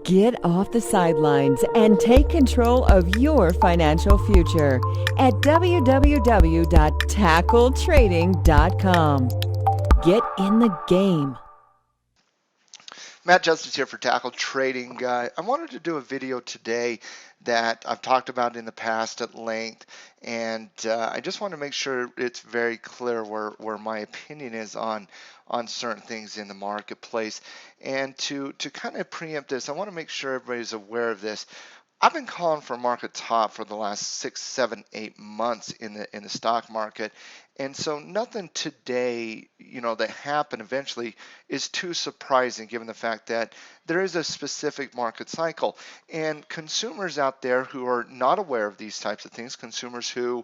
Get off the sidelines and take control of your financial future at www.tackletrading.com. Get in the game. Matt Justice here for Tackle Trading. I wanted to do a video today that I've talked about in the past at length, and I just want to make sure it's very clear where my opinion is on certain things in the marketplace. And to kind of preempt this, I want to make sure everybody's aware of this. I've been calling for market top for the last 6, 7, 8 months in the stock market, and so nothing today, that happened eventually is too surprising given the fact that there is a specific market cycle. And consumers out there who are not aware of these types of things, consumers who,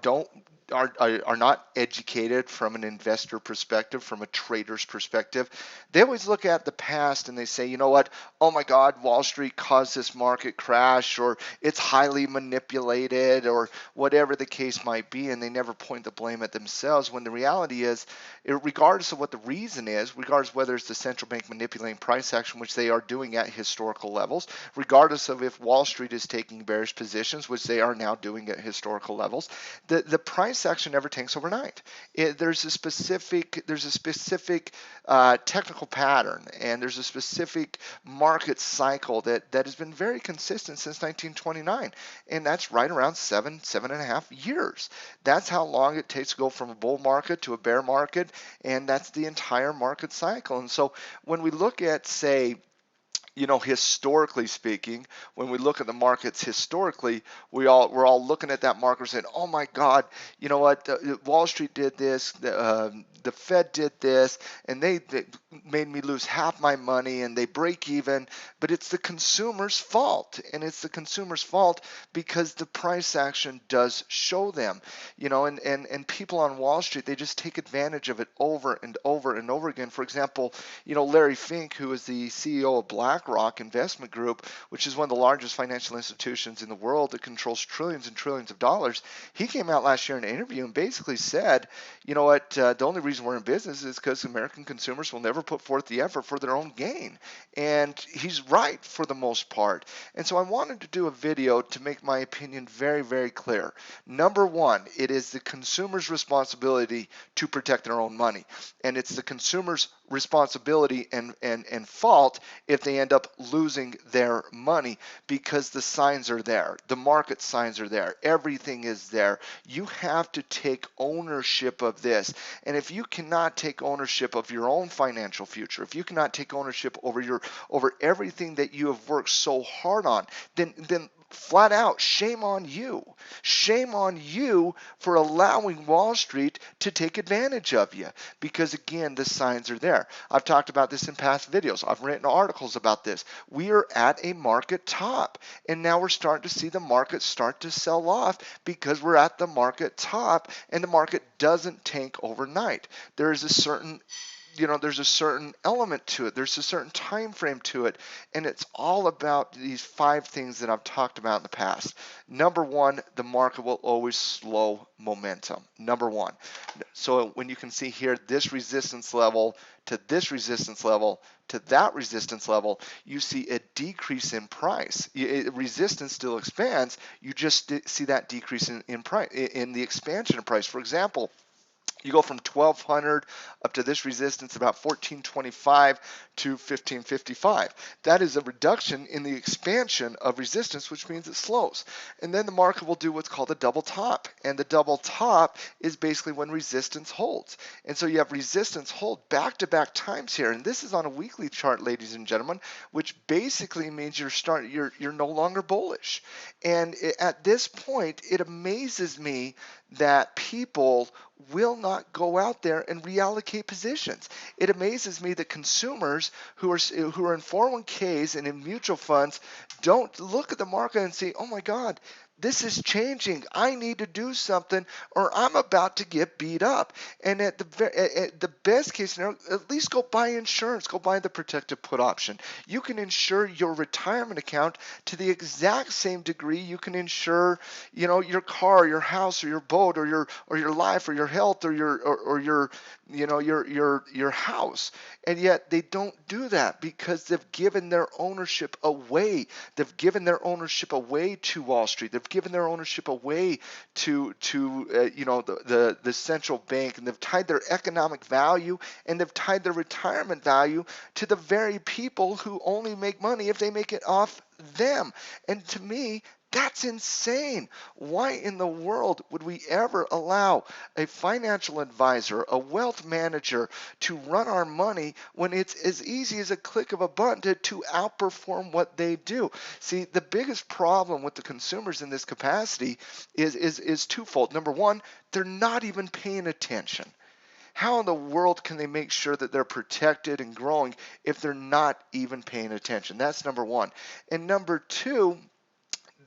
don't are not educated from an investor perspective, from a trader's perspective, they always look at the past and they say, you know what, oh my God, Wall Street caused this market crash, or it's highly manipulated, or whatever the case might be, and they never point the blame at themselves, when the reality is, regardless of what the reason is, regardless of whether it's the central bank manipulating price action, which they are doing at historical levels, regardless of if Wall Street is taking bearish positions, which they are now doing at historical levels, the price action never tanks overnight. There's a specific technical pattern, and there's a specific market cycle that has been very consistent since 1929, and that's right around 7.5 years. That's how long it takes to go from a bull market to a bear market, and that's the entire market cycle. And so when we look at, say, historically speaking, when we look at the markets historically, we're all looking at that marker saying, "Oh my God, you know what? Wall Street did this, the Fed did this, and they made me lose half my money, and they break even." But it's the consumer's fault, and it's the consumer's fault because the price action does show them, and people on Wall Street, they just take advantage of it over and over and over again. For example, Larry Fink, who is the CEO of BlackRock Investment Group, which is one of the largest financial institutions in the world that controls trillions and trillions of dollars, he came out last year in an interview and basically said, the only reason we're in business is because American consumers will never put forth the effort for their own gain. And he's right for the most part. And so I wanted to do a video to make my opinion very, very clear. Number one, it is the consumer's responsibility to protect their own money. And it's the consumer's responsibility and fault if they end up losing their money, because the signs are there, the market signs are there, everything is there. You have to take ownership of this, and if you cannot take ownership of your own financial future, if you cannot take ownership over everything that you have worked so hard on, then flat out, shame on you. Shame on you for allowing Wall Street to take advantage of you, because again, the signs are there. I've talked about this in past videos. I've written articles about this. We are at a market top, and now we're starting to see the market start to sell off because we're at the market top, and the market doesn't tank overnight. There is a certain there's a certain element to it. There's a certain time frame to it, and it's all about these 5 things that I've talked about in the past. Number one, the market will always slow momentum. Number one. So when you can see here, this resistance level to this resistance level to that resistance level, you see a decrease in price. Resistance still expands. You just see that decrease in price, in the expansion of price. For example, you go from 1200 up to this resistance about 1425 to 1555. That is a reduction in the expansion of resistance, which means it slows. And then the market will do what's called a double top. And the double top is basically when resistance holds. And so you have resistance hold back-to-back times here. And this is on a weekly chart, ladies and gentlemen, which basically means you're no longer bullish. And at this point, it amazes me that people will not go out there and reallocate positions. It amazes me that consumers who are in 401ks and in mutual funds don't look at the market and say, "Oh my God, This is changing. I need to do something or I'm about to get beat up. And at the best case scenario, at least go buy insurance. Go buy the protected put option. You can insure your retirement account to the exact same degree you can insure, your car, your house, or your boat, or your life, or your health, or your your house. And yet they don't do that because they've given their ownership away. They've given their ownership away to Wall Street. They've given their ownership away to the central bank, and they've tied their economic value and they've tied their retirement value to the very people who only make money if they make it off them. And to me, that's insane. Why in the world would we ever allow a financial advisor, a wealth manager, to run our money when it's as easy as a click of a button to outperform what they do? See, the biggest problem with the consumers in this capacity is twofold. Number one, they're not even paying attention. How in the world can they make sure that they're protected and growing if they're not even paying attention? That's number one. And number two,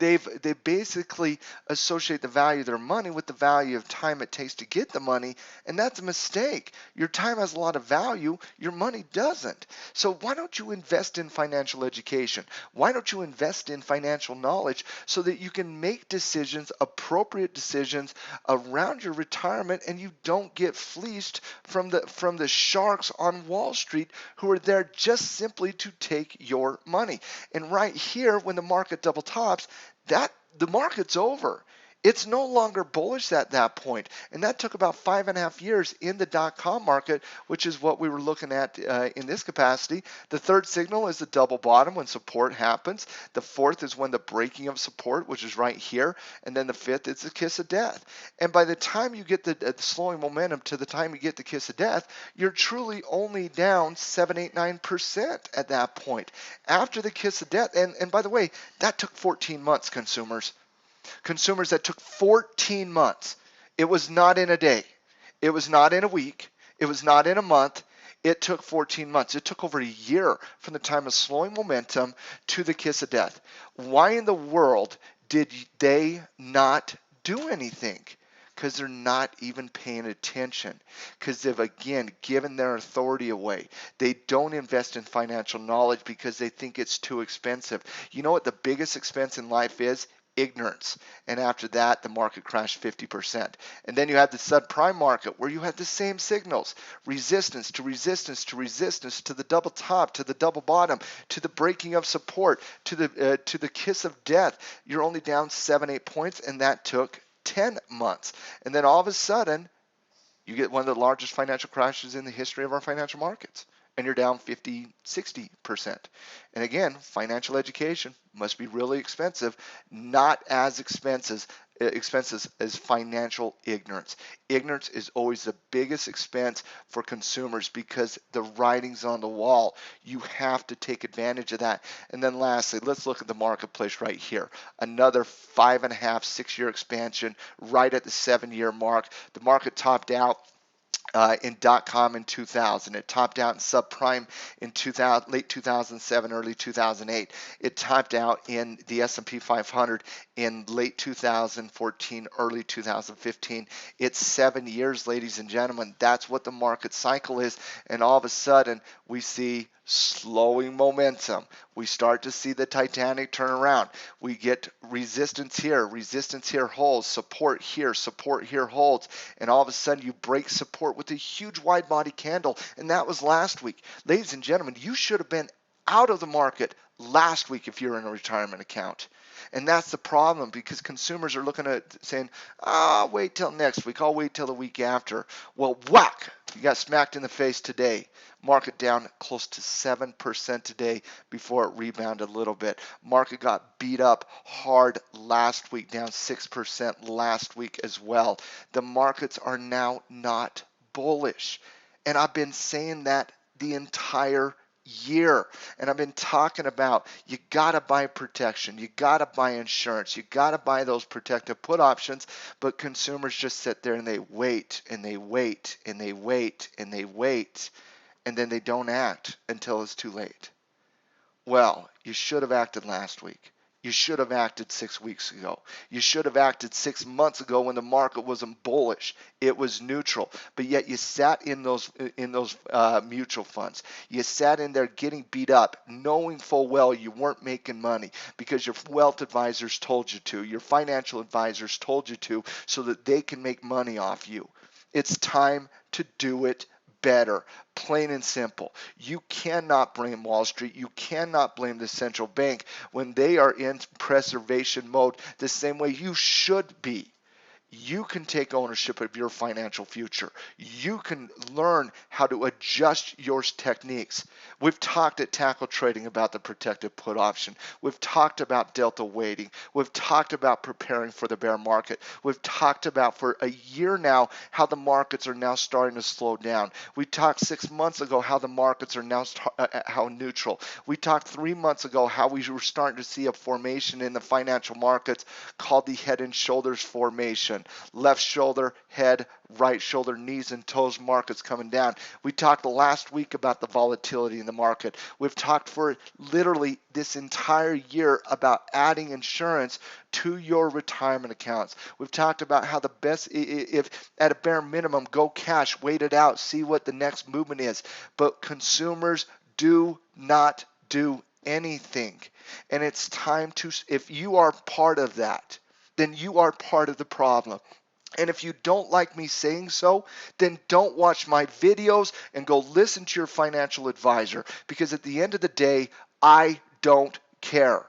they basically associate the value of their money with the value of time it takes to get the money, and that's a mistake. Your time has a lot of value, your money doesn't. So why don't you invest in financial education? Why don't you invest in financial knowledge so that you can make decisions, appropriate decisions around your retirement, and you don't get fleeced from the sharks on Wall Street who are there just simply to take your money. And right here, when the market double tops, that the market's over. It's no longer bullish at that point. And that took about 5.5 years in the dot-com market, which is what we were looking at in this capacity. The third signal is the double bottom when support happens. The fourth is when the breaking of support, which is right here. And then the fifth is the kiss of death. And by the time you get the slowing momentum to the time you get the kiss of death, you're truly only down 7, 8, 9% at that point. After the kiss of death, and by the way, that took 14 months, consumers. Consumers, that took 14 months. It was not in a day. It was not in a week. It was not in a month. It took 14 months. It took over a year from the time of slowing momentum to the kiss of death. Why in the world did they not do anything? Because they're not even paying attention, because they've again given their authority away. They don't invest in financial knowledge because they think it's too expensive. You know what the biggest expense in life is? Ignorance. And after that, the market crashed 50%. And then you had the subprime market where you had the same signals: resistance to resistance to resistance, to the double top, to the double bottom, to the breaking of support, to the kiss of death. You're only down 7, 8 points, and that took 10 months. And then all of a sudden, you get one of the largest financial crashes in the history of our financial markets, and you're down 50, 60%. And again, financial education must be really expensive, not as expensive as financial ignorance. Ignorance is always the biggest expense for consumers because the writing's on the wall. You have to take advantage of that. And then lastly, let's look at the marketplace right here. Another 5.5, 6-year expansion right at the 7-year mark. The market topped out in dot-com in 2000. It topped out in subprime in late 2007, early 2008. It topped out in the S&P 500 in late 2014, early 2015. It's 7 years, ladies and gentlemen. That's what the market cycle is. And all of a sudden, we see slowing momentum. We start to see the Titanic turn around. We get resistance here holds, support here holds, and all of a sudden you break support with a huge wide body candle, and that was last week. Ladies and gentlemen, you should have been out of the market last week if you're in a retirement account. And that's the problem, because consumers are looking at saying, I'll wait till next week, I'll wait till the week after. Well, whack, you got smacked in the face today. Market down close to 7% today before it rebounded a little bit. Market got beat up hard last week, down 6% last week as well. The markets are now not bullish. And I've been saying that the entire year. And I've been talking about, you got to buy protection, you got to buy insurance, you got to buy those protective put options, but consumers just sit there and they wait and they wait and they wait and they wait, and then they don't act until it's too late. Well, you should have acted last week. You should have acted 6 weeks ago. You should have acted 6 months ago when the market wasn't bullish. It was neutral. But yet you sat in those mutual funds. You sat in there getting beat up, knowing full well you weren't making money because your wealth advisors told you to, your financial advisors told you to, so that they can make money off you. It's time to do it better. Plain and simple. You cannot blame Wall Street. You cannot blame the central bank when they are in preservation mode the same way you should be. You can take ownership of your financial future. You can learn how to adjust your techniques. We've talked at Tackle Trading about the protected put option. We've talked about delta weighting. We've talked about preparing for the bear market. We've talked about for a year now how the markets are now starting to slow down. We talked 6 months ago how the markets are now how neutral. We talked 3 months ago how we were starting to see a formation in the financial markets called the head and shoulders formation. Left shoulder, head, right shoulder, knees and toes markets coming down. We talked last week about the volatility in the market. We've talked for literally this entire year about adding insurance to your retirement accounts. We've talked about how the best, if at a bare minimum, go cash, wait it out, see what the next movement is. But consumers do not do anything. And it's time to, if you are part of that, then you are part of the problem. And if you don't like me saying so, then don't watch my videos and go listen to your financial advisor, because at the end of the day, I don't care.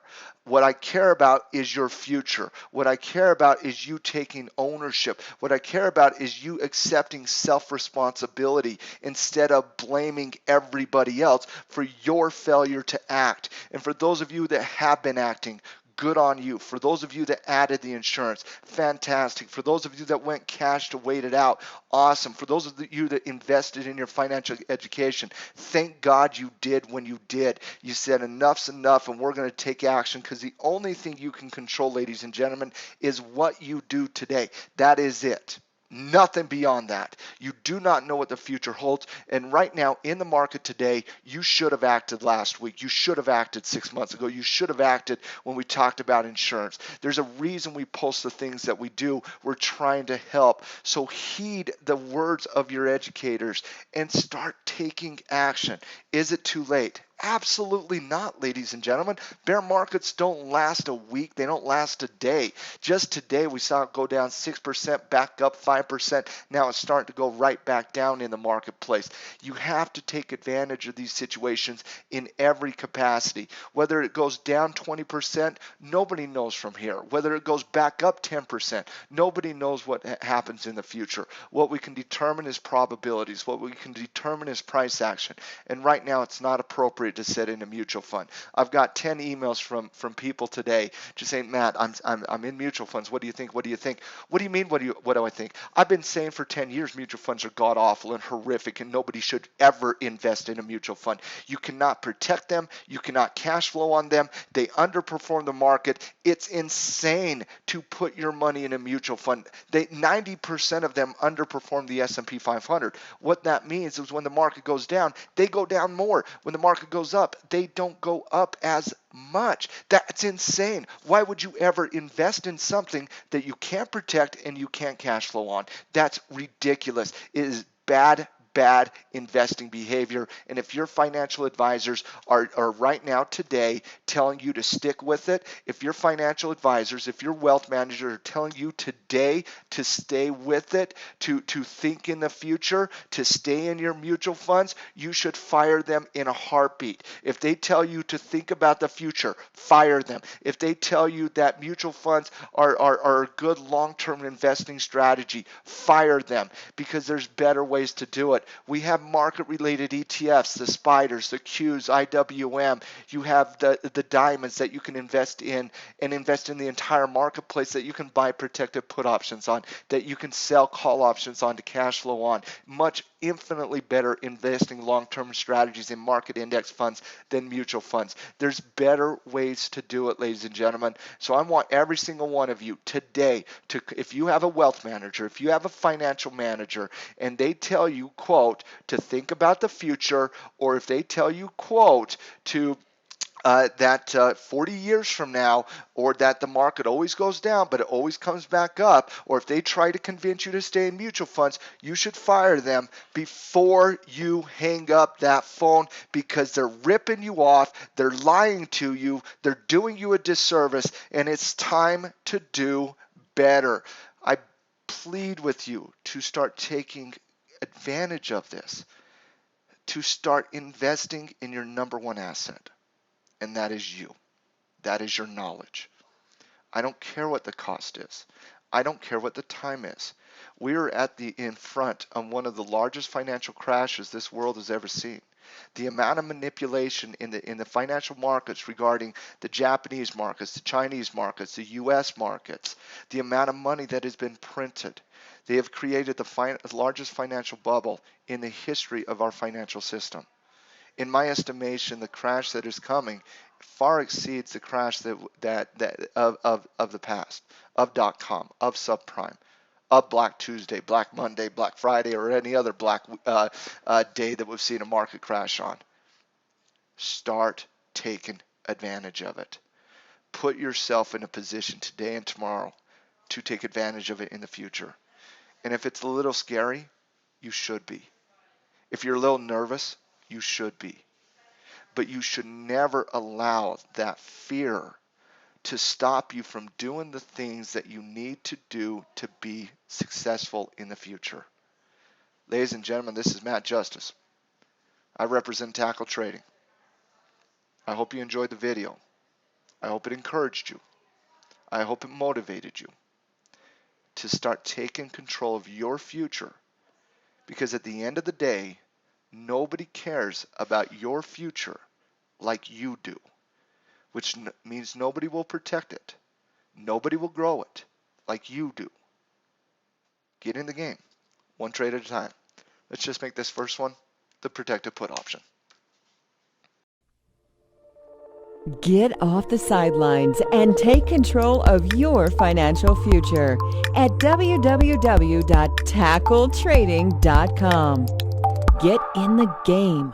What I care about is your future. What I care about is you taking ownership. What I care about is you accepting self-responsibility instead of blaming everybody else for your failure to act. And for those of you that have been acting, good on you. For those of you that added the insurance, fantastic. For those of you that went cash to wait it out, awesome. For those of you that invested in your financial education, thank God you did when you did. You said enough's enough and we're going to take action, because the only thing you can control, ladies and gentlemen, is what you do today. That is it. Nothing beyond that. You do not know what the future holds. And right now in the market today, you should have acted last week. You should have acted 6 months ago. You should have acted when we talked about insurance. There's a reason we post the things that we do. We're trying to help. So heed the words of your educators and start taking action. Is it too late? Absolutely not, ladies and gentlemen. Bear markets don't last a week. They don't last a day. Just today, we saw it go down 6%, back up 5%. Now it's starting to go right back down in the marketplace. You have to take advantage of these situations in every capacity. Whether it goes down 20%, nobody knows from here. Whether it goes back up 10%, nobody knows what happens in the future. What we can determine is probabilities. What we can determine is price action. And right now, it's not appropriate to set in a mutual fund. I've got 10 emails from people today just saying, Matt, I'm in mutual funds. What do you think? What do you think? What do you mean? What do I think? I've been saying for 10 years mutual funds are god awful and horrific, and nobody should ever invest in a mutual fund. You cannot protect them. You cannot cash flow on them. They underperform the market. It's insane to put your money in a mutual fund. 90% of them underperform the S&P 500. What that means is when the market goes down, they go down more. When the market goes up, they don't go up as much. That's insane. Why would you ever invest in something that you can't protect and you can't cash flow on? That's ridiculous. It is bad investing behavior. And if your financial advisors are right now today telling you to stick with it, if your financial advisors, if your wealth managers are telling you today to stay with it, to think in the future, to stay in your mutual funds, you should fire them in a heartbeat. If they tell you to think about the future, fire them. If they tell you that mutual funds are a good long-term investing strategy, fire them, because there's better ways to do it. We have market-related ETFs, the SPDRs, the Qs, IWM. You have the diamonds that you can invest in, and invest in the entire marketplace that you can buy protected put options on, that you can sell call options on to cash flow on. Much infinitely better investing long-term strategies in market index funds than mutual funds. There's better ways to do it, ladies and gentlemen. So I want every single one of you today to, if you have a wealth manager, if you have a financial manager, and they tell you, quote, to think about the future, or if they tell you, quote, to that 40 years from now, or that the market always goes down but it always comes back up, or if they try to convince you to stay in mutual funds, you should fire them before you hang up that phone, because they're ripping you off, they're lying to you, they're doing you a disservice, and it's time to do better. I plead with you to start taking advantage of this, to start investing in your number one asset. And that is you. That is your knowledge. I don't care what the cost is. I don't care what the time is. We are in front of one of the largest financial crashes this world has ever seen. The amount of manipulation in the financial markets regarding the Japanese markets, the Chinese markets, the U.S. markets, the amount of money that has been printed. They have created the largest financial bubble in the history of our financial system. In my estimation, the crash that is coming far exceeds the crash of the past, of .com, of subprime, of Black Tuesday, Black Monday, Black Friday, or any other black day that we've seen a market crash on. Start taking advantage of it. Put yourself in a position today and tomorrow to take advantage of it in the future. And if it's a little scary, you should be. If you're a little nervous, you should be. But you should never allow that fear to stop you from doing the things that you need to do to be successful in the future. Ladies and gentlemen, this is Matt Justice. I represent Tackle Trading. I hope you enjoyed the video. I hope it encouraged you. I hope it motivated you to start taking control of your future, because at the end of the day, nobody cares about your future like you do, which means nobody will protect it. Nobody will grow it like you do. Get in the game, one trade at a time. Let's just make this first one the protected put option. Get off the sidelines and take control of your financial future at www.tackletrading.com. Get in the game.